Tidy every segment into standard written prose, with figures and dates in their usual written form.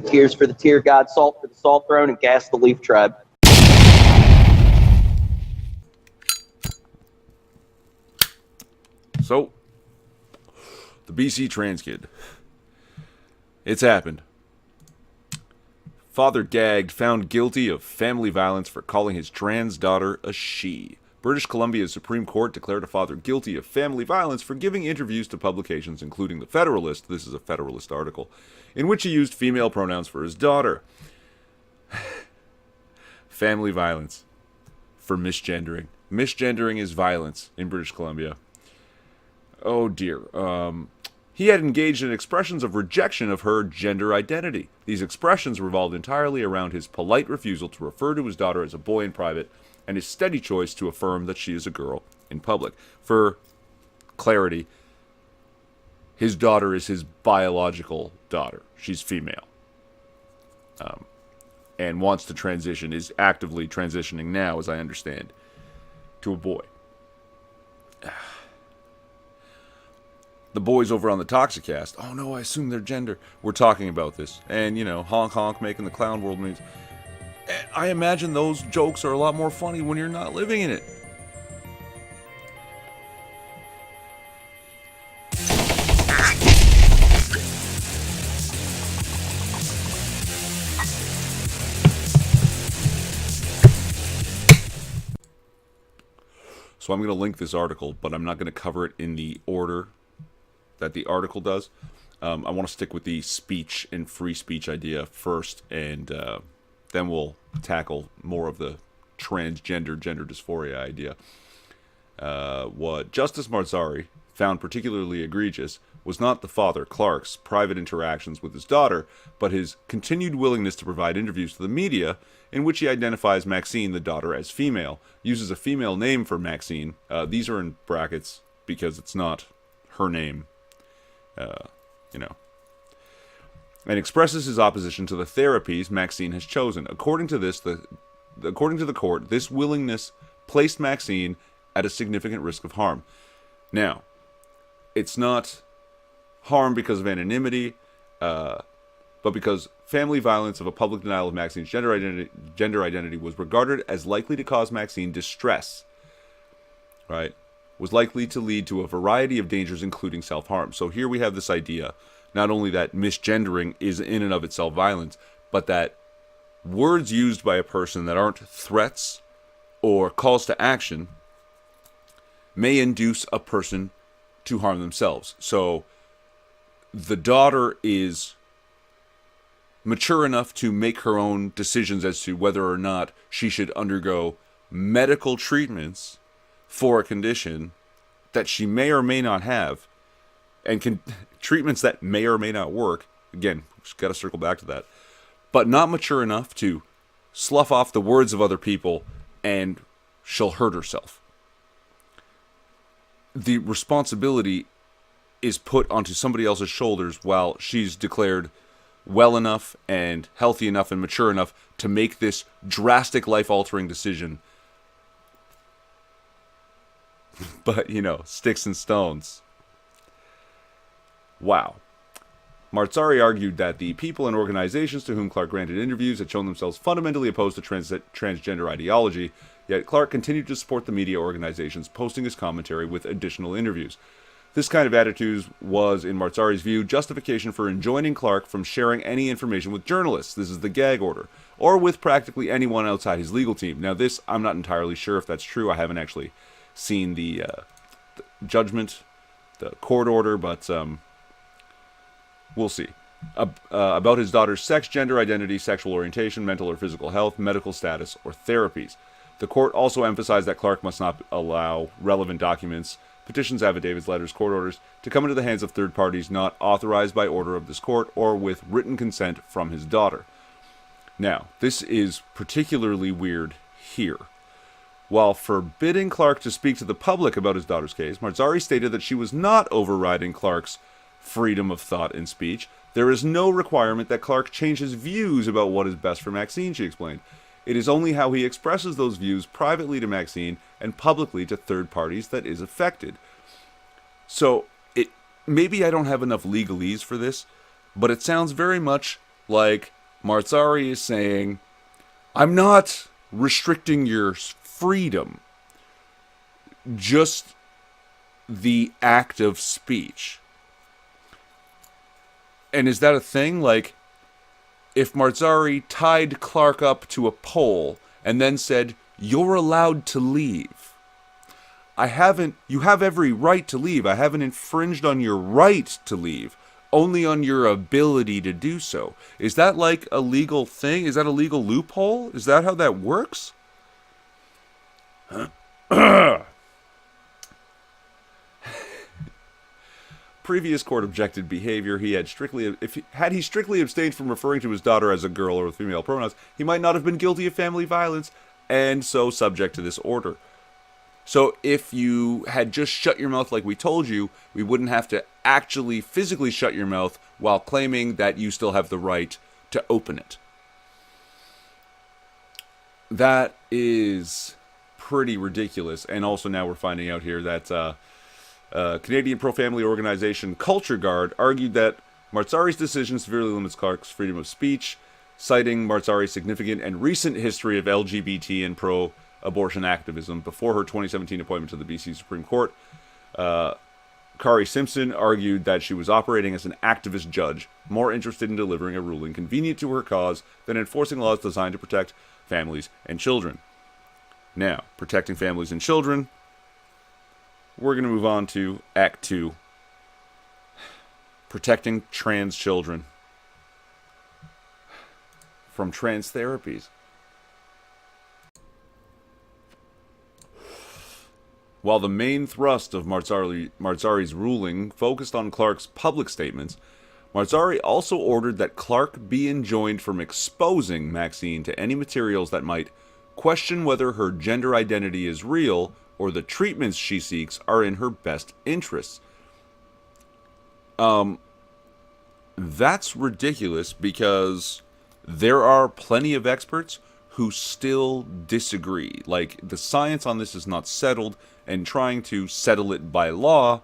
tears for the tear god, salt for the salt throne, and gas the leaf tribe. So, the BC trans kid. It's happened. Father gagged, found guilty of family violence for calling his trans daughter a she. British Columbia's Supreme Court declared a father guilty of family violence for giving interviews to publications including the Federalist, this is a Federalist article, in which he used female pronouns for his daughter. Family violence for misgendering. Misgendering is violence in British Columbia. Oh dear. He had engaged in expressions of rejection of her gender identity. These expressions revolved entirely around his polite refusal to refer to his daughter as a boy in private, and his steady choice to affirm that she is a girl in public. For clarity, his daughter is his biological daughter. She's female. And wants to transition, is actively transitioning now, as I understand, to a boy. The boys over on the Toxicast, oh no, I assume their gender. We're talking about this. And, honk honk making the clown world means. I imagine those jokes are a lot more funny when you're not living in it. So I'm going to link this article, but I'm not going to cover it in the order that the article does. I want to stick with the speech and free speech idea first, and then we'll tackle more of the transgender, gender dysphoria idea. What Justice Marzari found particularly egregious was not the father, Clark's, private interactions with his daughter, but his continued willingness to provide interviews to the media in which he identifies Maxine, the daughter, as female, uses a female name for Maxine. These are in brackets because it's not her name, and expresses his opposition to the therapies Maxine has chosen. According to the court, this willingness placed Maxine at a significant risk of harm. Now, it's not harm because of anonymity, but because family violence of a public denial of Maxine's gender identity was regarded as likely to cause Maxine distress, right? Was likely to lead to a variety of dangers, including self-harm. So here we have this idea, not only that misgendering is in and of itself violence, but that words used by a person that aren't threats or calls to action may induce a person to harm themselves. So the daughter is mature enough to make her own decisions as to whether or not she should undergo medical treatments for a condition that she may or may not have, and treatments that may or may not work. Again, just got to circle back to that. But not mature enough to slough off the words of other people, and she'll hurt herself. The responsibility is put onto somebody else's shoulders while she's declared well enough and healthy enough and mature enough to make this drastic life-altering decision. But, sticks and stones. Wow. Marzari argued that the people and organizations to whom Clark granted interviews had shown themselves fundamentally opposed to transgender ideology, yet Clark continued to support the media organizations, posting his commentary with additional interviews. This kind of attitude was, in Marzari's view, justification for enjoining Clark from sharing any information with journalists, this is the gag order, or with practically anyone outside his legal team. Now this, I'm not entirely sure if that's true. I haven't actually seen the judgment, the court order, but we'll see. About his daughter's sex, gender identity, sexual orientation, mental or physical health, medical status, or therapies. The court also emphasized that Clark must not allow relevant documents, petitions, affidavits, letters, court orders, to come into the hands of third parties not authorized by order of this court or with written consent from his daughter. Now, this is particularly weird here. While forbidding Clark to speak to the public about his daughter's case, Marzari stated that she was not overriding Clark's freedom of thought and speech. There is no requirement that Clark change his views about what is best for Maxine, she explained. It is only how he expresses those views privately to Maxine and publicly to third parties that is affected. So, maybe I don't have enough legalese for this, but it sounds very much like Marzari is saying, I'm not restricting your freedom, just the act of speech. And is that a thing? Like, if Marzari tied Clark up to a pole and then said, you're allowed to leave. You have every right to leave. I haven't infringed on your right to leave, only on your ability to do so. Is that like a legal thing? Is that a legal loophole? Is that how that works? Previous court objected behavior. He had strictly abstained from referring to his daughter as a girl or with female pronouns, he might not have been guilty of family violence, and so subject to this order. So if you had just shut your mouth like we told you, we wouldn't have to actually physically shut your mouth while claiming that you still have the right to open it. That is pretty ridiculous. And also now we're finding out here that Canadian pro-family organization Culture Guard argued that Marzari's decision severely limits Clark's freedom of speech, citing Marzari's significant and recent history of LGBT and pro-abortion activism before her 2017 appointment to the BC Supreme Court. Kari Simpson argued that she was operating as an activist judge, more interested in delivering a ruling convenient to her cause than enforcing laws designed to protect families and children. Now, protecting families and children, we're going to move on to Act 2. Protecting trans children from trans therapies. While the main thrust of Marzari's ruling focused on Clark's public statements, Marzari also ordered that Clark be enjoined from exposing Maxine to any materials that might question whether her gender identity is real or the treatments she seeks are in her best interests. That's ridiculous because there are plenty of experts who still disagree. Like, the science on this is not settled, and trying to settle it by law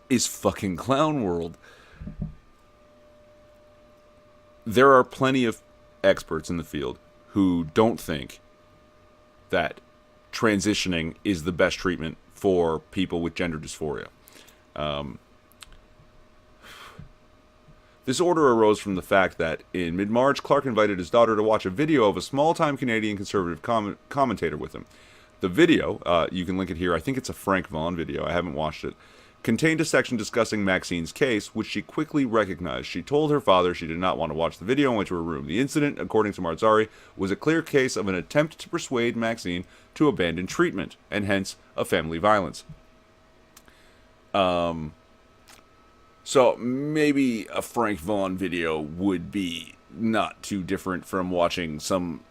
is fucking clown world. There are plenty of experts in the field who don't think that transitioning is the best treatment for people with gender dysphoria. This order arose from the fact that in mid-March, Clark invited his daughter to watch a video of a small-time Canadian conservative commentator with him. The video, you can link it here, I think it's a Frank Vaughn video, I haven't watched it, contained a section discussing Maxine's case, which she quickly recognized. She told her father she did not want to watch the video and went to her room. The incident, according to Marzari, was a clear case of an attempt to persuade Maxine to abandon treatment, and hence, a family violence. So maybe a Frank Vaughn video would be not too different from watching some,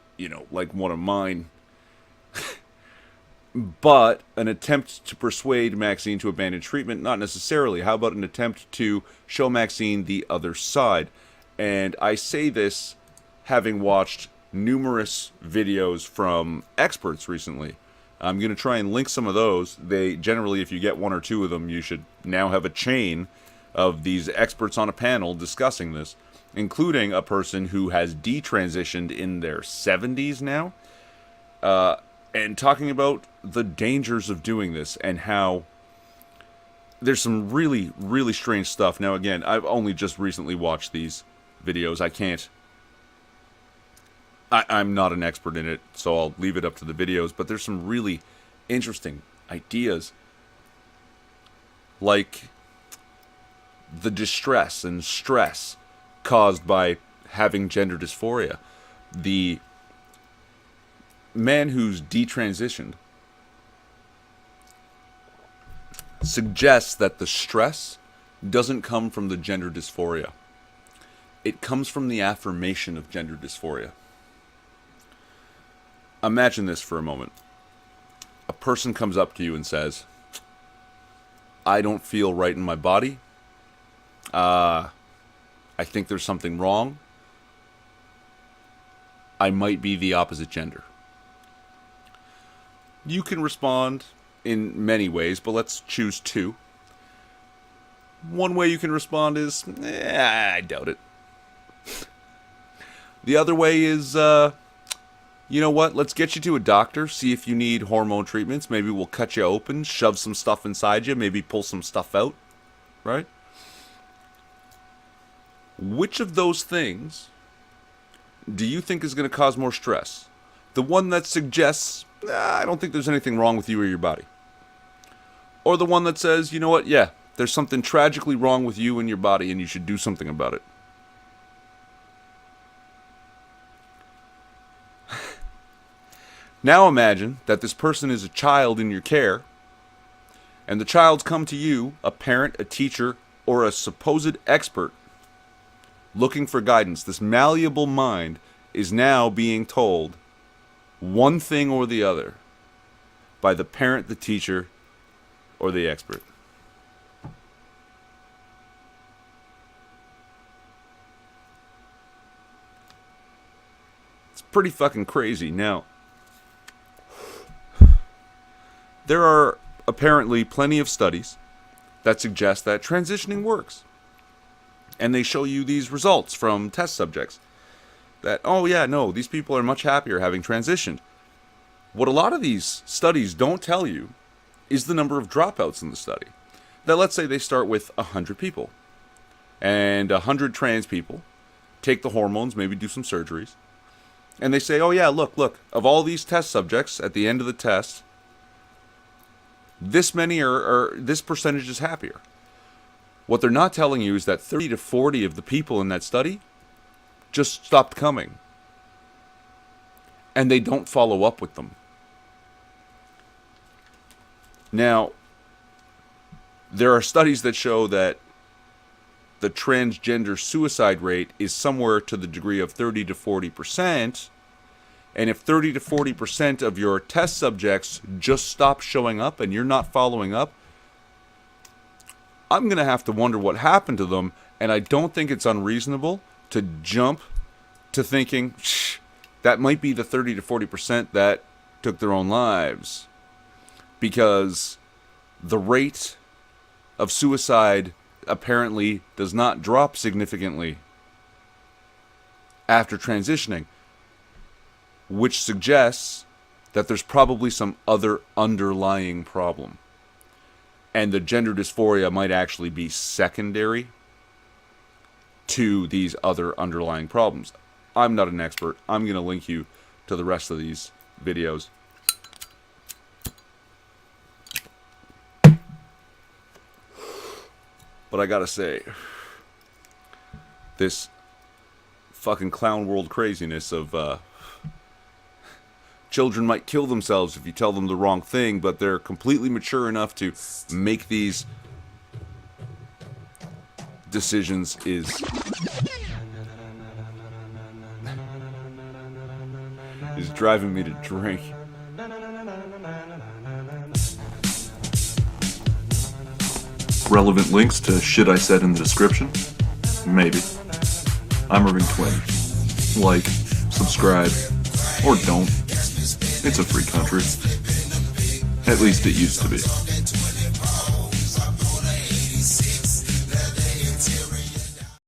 like one of mine. But an attempt to persuade Maxine to abandon treatment, not necessarily. How about an attempt to show Maxine the other side? And I say this having watched numerous videos from experts recently. I'm going to try and link some of those. They generally, if you get one or two of them, you should now have a chain of these experts on a panel discussing this, including a person who has detransitioned in their 70s now, and talking about the dangers of doing this and how there's some really, really strange stuff. Now, again, I've only just recently watched these videos. I'm not an expert in it, so I'll leave it up to the videos, but there's some really interesting ideas, like the distress and stress caused by having gender dysphoria. The man who's detransitioned suggests that the stress doesn't come from the gender dysphoria. It comes from the affirmation of gender dysphoria. Imagine this for a moment. A person comes up to you and says, I don't feel right in my body. I think there's something wrong. I might be the opposite gender. You can respond in many ways, but let's choose two. One way you can respond is, I doubt it. The other way is, you know what, let's get you to a doctor, see if you need hormone treatments. Maybe we'll cut you open, shove some stuff inside you, maybe pull some stuff out, right? Which of those things do you think is going to cause more stress? The one that suggests, I don't think there's anything wrong with you or your body. Or the one that says, you know what, yeah, there's something tragically wrong with you and your body and you should do something about it. Now imagine that this person is a child in your care, and the child's come to you, a parent, a teacher, or a supposed expert, looking for guidance. This malleable mind is now being told one thing or the other by the parent, the teacher, or the expert. It's pretty fucking crazy. Now, there are apparently plenty of studies that suggest that transitioning works. And they show you these results from test subjects. That, oh yeah, no, these people are much happier having transitioned. What a lot of these studies don't tell you is the number of dropouts in the study. That let's say they start with 100 people. And 100 trans people take the hormones, maybe do some surgeries. And they say, oh yeah, look, of all these test subjects, at the end of the test, this many this percentage is happier. What they're not telling you is that 30 to 40 of the people in that study just stopped coming. And they don't follow up with them. Now, there are studies that show that the transgender suicide rate is somewhere to the degree of 30 to 40%. And if 30 to 40% of your test subjects just stop showing up and you're not following up, I'm going to have to wonder what happened to them. And I don't think it's unreasonable to jump to thinking, that might be the 30 to 40% that took their own lives. Because the rate of suicide apparently does not drop significantly after transitioning, which suggests that there's probably some other underlying problem. And the gender dysphoria might actually be secondary to these other underlying problems. I'm not an expert. I'm going to link you to the rest of these videos. But I gotta say, this fucking clown world craziness of children might kill themselves if you tell them the wrong thing, but they're completely mature enough to make these decisions is driving me to drink. Relevant links to shit I said in the description? Maybe. I'm Irving Twin. Like, subscribe, or don't. It's a free country. At least it used to be.